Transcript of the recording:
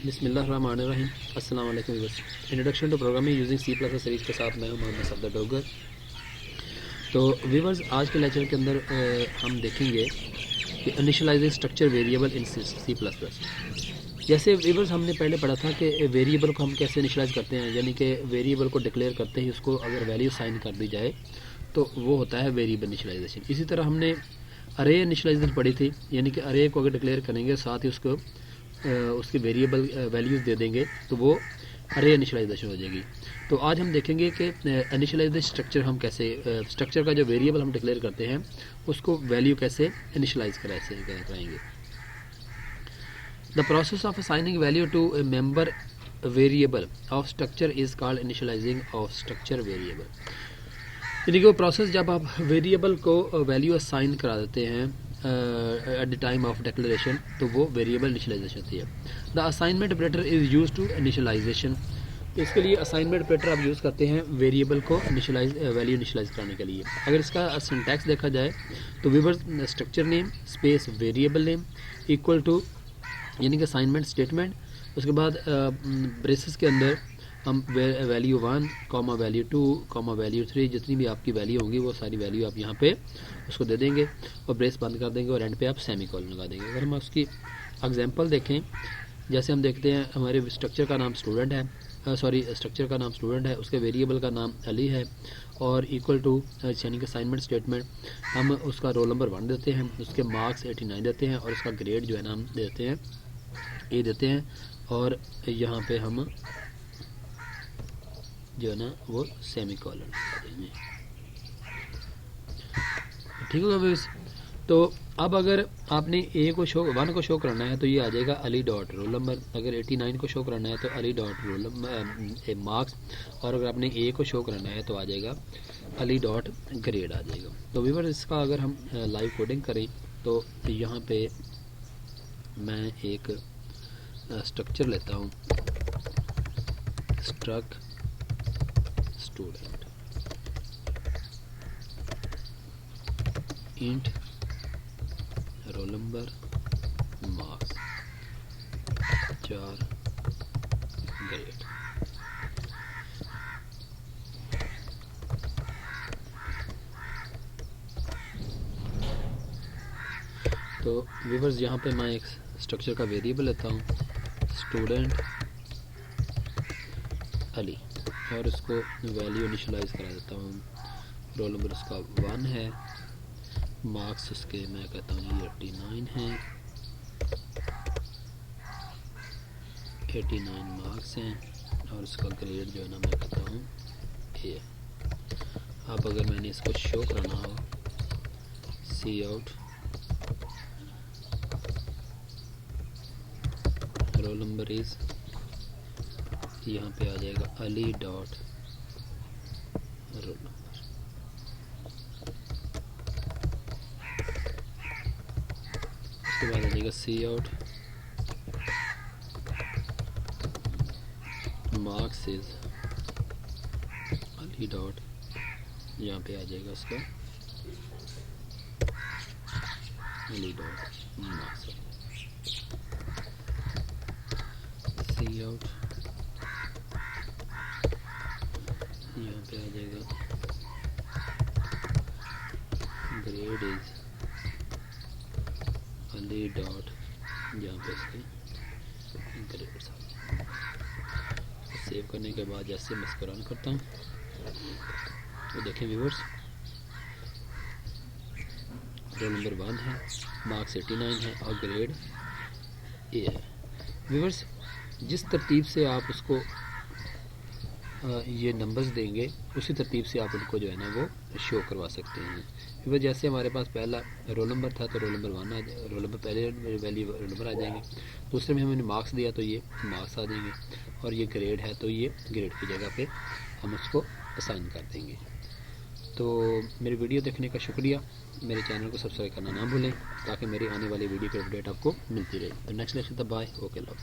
बिस्मिल्लाहिर्रहमानिर्रहीम। अस्सलाम वालेकुम viewers. Introduction to programming using C plus series के साथ मैं हूं मोहम्मद सफदर डोगर। तो व्यूअर्स, आज के लेक्चर के अंदर हम देखेंगे कि initializing structure variable in C plus plus. जैसे व्यूअर्स हमने पहले पढ़ा था कि वेरिएबल को हम कैसे इनिशियलाइज करते हैं, यानी कि वेरिएबल को डिक्लेयर करते ही उसको अगर वैल्यू साइन कर दी जाए तो वो होता है वेरिएबल इनिशियलाइजेशन। इसी तरह हमने अरे इनिशियलाइजेशन पढ़ी थी, यानी कि अरे को अगर डिक्लेयर करेंगे साथ ही उसको उसकी वेरिएबल वैल्यूज़ दे देंगे तो वो अरे इनिशियलाइजेशन हो जाएगी। तो आज हम देखेंगे कि इनिशियलाइजेशन स्ट्रक्चर हम कैसे स्ट्रक्चर का जो वेरिएबल हम डिक्लेयर करते हैं उसको वैल्यू कैसे इनिशियलाइज कराएंगे। The process of assigning value to a member variable of structure is called initializing of structure variable. यानी कि वो प्रोसेस जब आप वेरिएबल को वैल्यू असाइन करा देते हैं at the time of declaration तो वो वेरिएबल इनिशियलाइजेशन होती है। The assignment operator is use to initialization. इसके लिए असाइनमेंट ऑपरेटर आप यूज़ करते हैं वेरिएबल को इनिशियलाइज वैल्यू इनिशियलाइज करने के लिए। अगर इसका सिंटैक्स देखा जाए तो viewers structure name space variable name equal to यानी कि असाइनमेंट स्टेटमेंट, उसके बाद ब्रेसेस के अंदर हम value 1 comma value 2 comma value 3 जितनी भी आपकी वैल्यू होंगी वो सारी वैल्यू आप यहाँ पे उसको दे देंगे और ब्रेस बंद कर देंगे और एंड पे आप सेमी कॉलन लगा देंगे। अगर हम उसकी एग्जांपल देखें, जैसे हम देखते हैं हमारे स्ट्रक्चर का नाम स्टूडेंट है, स्ट्रक्चर का नाम स्टूडेंट है, उसके वेरिएबल का नाम अली है और इक्वल टू यानी कि असाइनमेंट स्टेटमेंट हम उसका रोल नंबर 1 देते हैं, उसके मार्क्स 89 देते हैं और उसका ग्रेड जो है ना हम देते हैं ए देते हैं और यहाँ पे हम जो है ना वो सेमी कॉलन देंगे। ठीक होगा बस। तो अब अगर आपने ए को शो 1 को शो करना है तो ये आ जाएगा अली डॉट रोल नंबर, अगर 89 को शो करना है तो Ali dot roll number marks, और अगर आपने ए को शो करना है तो आ जाएगा अली डॉट ग्रेड आ जाएगा। तो व्यूअर इसका अगर हम लाइव कोडिंग करें तो यहाँ पे मैं एक स्ट्रक्चर लेता हूँ, struct student int roll number marks 4 grade. तो व्यूअर्स यहाँ पे मैं एक स्ट्रक्चर का वेरिएबल लेता हूँ स्टूडेंट अली और उसको वैल्यू इनिशियलाइज करा देता हूँ। रोल नंबर उसका 1 है, मार्क्स उसके मैं कहता हूँ ये 89 हैं, 89 मार्क्स हैं और उसका ग्रेड जो है ना मैं कहता हूँ ए। अब अगर मैंने इसको शो करना हो सी आउट रोल नंबर इज, यहाँ पे आ जाएगा अली डॉट रोल नंबर। उसके बाद आ जाएगा C out marks is Ali dot, यहाँ पे आ जाएगा उसका Ali dot marks. C out यहाँ पे आ जाएगा ग्रेड इज अली डॉट, यहाँ पे इसके ग्रेड। सेव करने के बाद जैसे मैं इसको रन करता हूँ तो देखें व्यूअर्स रोल नंबर 1 है, मार्क्स 89 है और ग्रेड ए है। व्यूअर्स जिस तरतीब से आप उसको ये नंबर्स देंगे उसी तरतीब से आप उनको जो है ना वो शो करवा सकते हैं। फिर जैसे हमारे पास पहला रोल नंबर था तो रोल नंबर 1 आ जाए, रोल नंबर पहले वैल्यू रोल नंबर आ जाएंगे, दूसरे में हमने मार्क्स दिया तो ये मार्क्स आ जाएंगे और ये ग्रेड है तो ये ग्रेड की जगह पे हम उसको असाइन कर देंगे। तो मेरी वीडियो देखने का शुक्रिया। मेरे चैनल को सब्सक्राइब करना ना भूलें ताकि मेरी आने वाली वीडियो की अपडेट आपको मिलती रहे। तो नेक्स्ट लेक्चर तक बाय, ओके लव।